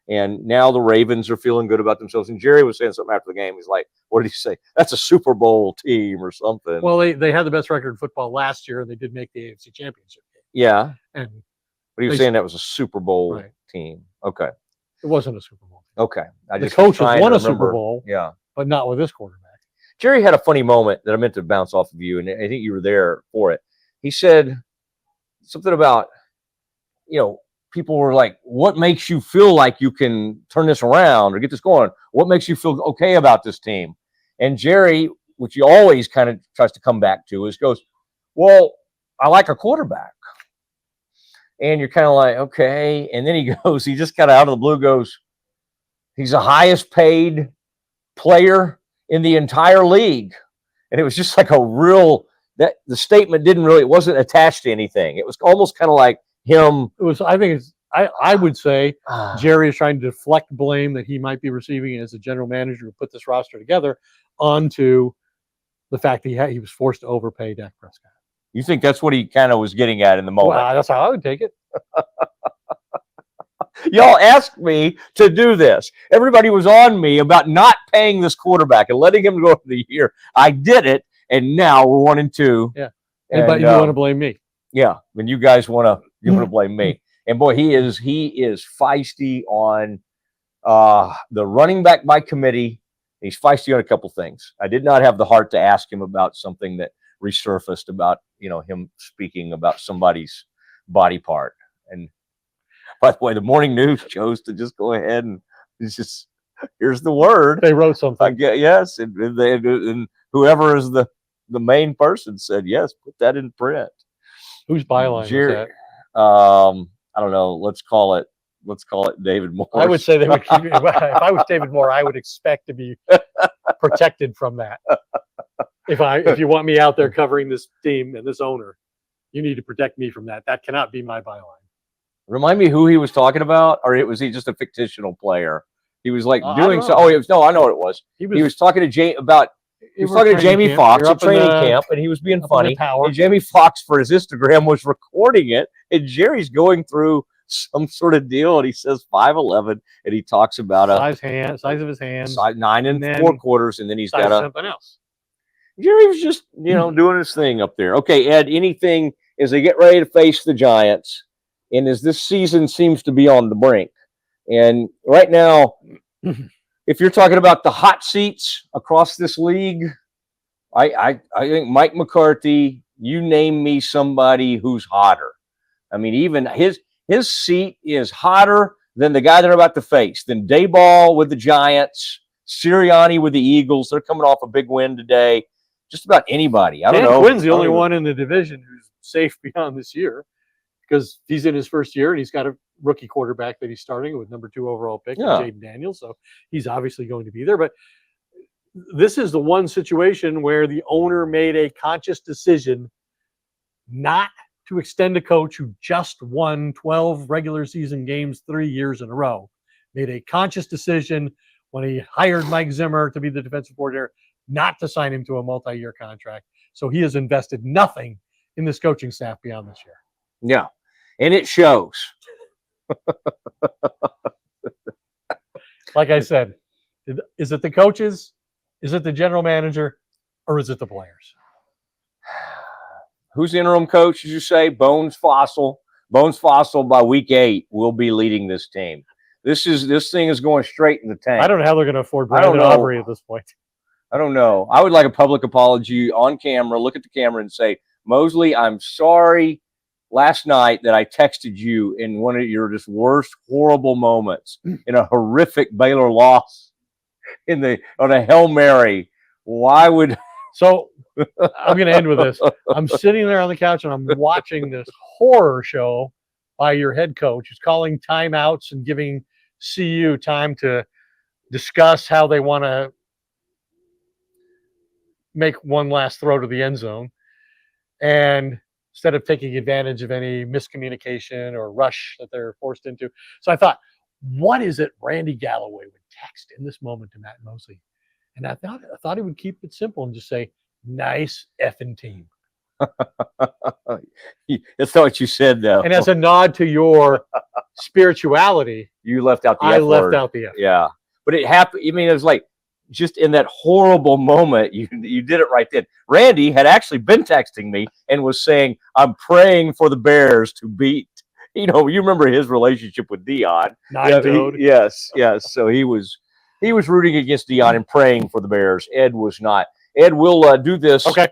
And now the Ravens are feeling good about themselves. And Jerry was saying something after the game. He's like, what did he say? That's a Super Bowl team or something. Well, they had the best record in football last year, and they did make the AFC Championship game. Yeah. But he was saying that was a Super Bowl team. Okay. It wasn't a Super Bowl. Okay. The coach has won a Super Bowl, yeah, but not with this quarterback. Jerry had a funny moment that I meant to bounce off of you, and I think you were there for it. He said something about, people were like, what makes you feel like you can turn this around or get this going? What makes you feel okay about this team? And Jerry, which he always kind of tries to come back to, goes, well, I like a quarterback. And you're kind of like, okay. And then he just got out of the blue goes, he's the highest paid player in the entire league. And it was just like that the statement it wasn't attached to anything. It was almost kind of like him. I would say Jerry is trying to deflect blame that he might be receiving as a general manager who put this roster together onto the fact that he was forced to overpay Dak Prescott. You think that's what he kind of was getting at in the moment? Well, that's how I would take it. Y'all asked me to do this. Everybody was on me about not paying this quarterback and letting him go for the year. I did it, and now we're 1-2. Yeah, but you want to blame me? Yeah, and you guys want to blame me. And boy, he is feisty on the running back by committee. He's feisty on a couple things. I did not have the heart to ask him about something that resurfaced about him speaking about somebody's body part. And by the way, the morning news chose to just go ahead and here's the word. They wrote something. Yes, and whoever is the main person said yes. Put that in print. Whose byline was that? I don't know. Let's call it David Moore. I would say they would keep. If I was David Moore, I would expect to be protected from that. If you want me out there covering this team and this owner, you need to protect me from that. That cannot be my byline. Remind me who he was talking about, or was he just a fictional player? He was like doing so. Oh, I know what it was. He was talking to Jamie about. He was talking to Jamie Foxx at training camp, and he was being funny. And Jamie Foxx, for his Instagram, was recording it, and Jerry's going through some sort of deal, and he says 5'11", and he talks about size of his hands, 9 3/4, and then he's got something else. Jerry was just doing his thing up there. Okay, Ed, anything as they get ready to face the Giants, and as this season seems to be on the brink, and right now. If you're talking about the hot seats across this league, I think Mike McCarthy, you name me somebody who's hotter. I mean, even his seat is hotter than the guy they're about to face, than Dayball with the Giants, Sirianni with the Eagles. They're coming off a big win today. Just about anybody. I don't know. Quinn's the only one in the division who's safe beyond this year because he's in his first year and he's got a rookie quarterback that he's starting with number 2 overall pick, Jaden Daniels. So he's obviously going to be there. But this is the one situation where the owner made a conscious decision not to extend a coach who just won 12 regular season games 3 years in a row. Made a conscious decision when he hired Mike Zimmer to be the defensive coordinator not to sign him to a multi-year contract. So he has invested nothing in this coaching staff beyond this year. Yeah, and it shows. Like I said, is it the coaches, is it the general manager, or is it the players? Who's the interim coach, did you say? Bones Fossil. Bones Fossil by week 8 will be leading this team. This thing is going straight in the tank. I don't know how they're going to afford Brandon Aubrey at this point. I don't know. I would like a public apology on camera, look at the camera and say, Mosley, I'm sorry last night that I texted you in one of your just worst, horrible moments in a horrific Baylor loss on a Hail Mary. Why would... So I'm going to end with this. I'm sitting there on the couch and I'm watching this horror show by your head coach who's calling timeouts and giving CU time to discuss how they want to make one last throw to the end zone. And instead of taking advantage of any miscommunication or rush that they're forced into. So I thought, what is it Randy Galloway would text in this moment to Matt Mosley? And I thought he would keep it simple and just say, nice effing team. That's not what you said, though. And as a nod to your spirituality, you left out the I F left word. out the F. Yeah. But it happened. I mean, it was like just in that horrible moment, you did it right then. Randy had actually been texting me and was saying, I'm praying for the Bears to beat. You remember his relationship with Dion. Yes. So he was rooting against Dion and praying for the Bears. Ed was not. Ed, we'll do this. Okay.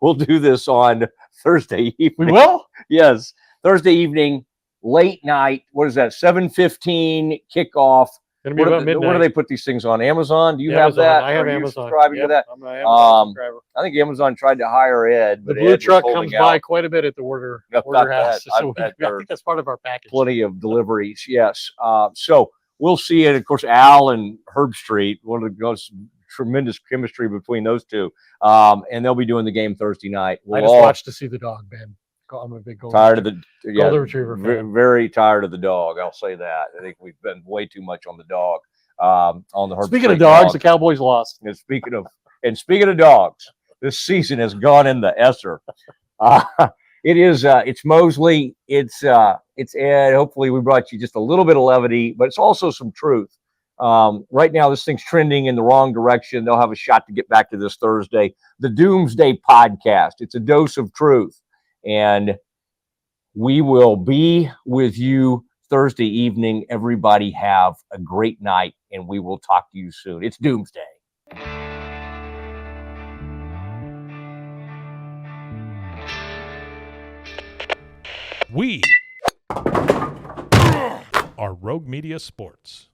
We'll do this on Thursday evening. We will? Yes. Thursday evening, late night. What is that? 7:15 kickoff. Going to be about midnight. Where do they put these things on? Amazon? Do you have Amazon. that? I have Are you Amazon. subscribing to that? I'm an Amazon subscriber. I think Amazon tried to hire Ed, The but blue Ed was truck holding comes out. by quite a bit at the order I bet. house. I So bet I think that's part of our package. Plenty of deliveries, yes. So we'll see it. Of course, Al and Herb Street, one of the most tremendous chemistry between those two. And they'll be doing the game Thursday night. I just watched to see the dog, man. I'm a big Tired of the golden retriever fan. Very tired of the dog. I'll say that. I think we've been way too much on the dog. On the Herb Speaking of Street dogs, the Cowboys lost. And speaking of dogs, this season has gone in the Esser. It is. It's Mosley. It's Ed. Hopefully, we brought you just a little bit of levity, but it's also some truth. Right now, this thing's trending in the wrong direction. They'll have a shot to get back to this Thursday. The Doomsday Podcast. It's a dose of truth, and we will be with you Thursday evening. Everybody have a great night, and we will talk to you soon. It's Doomsday. We are Rogue Media Sports.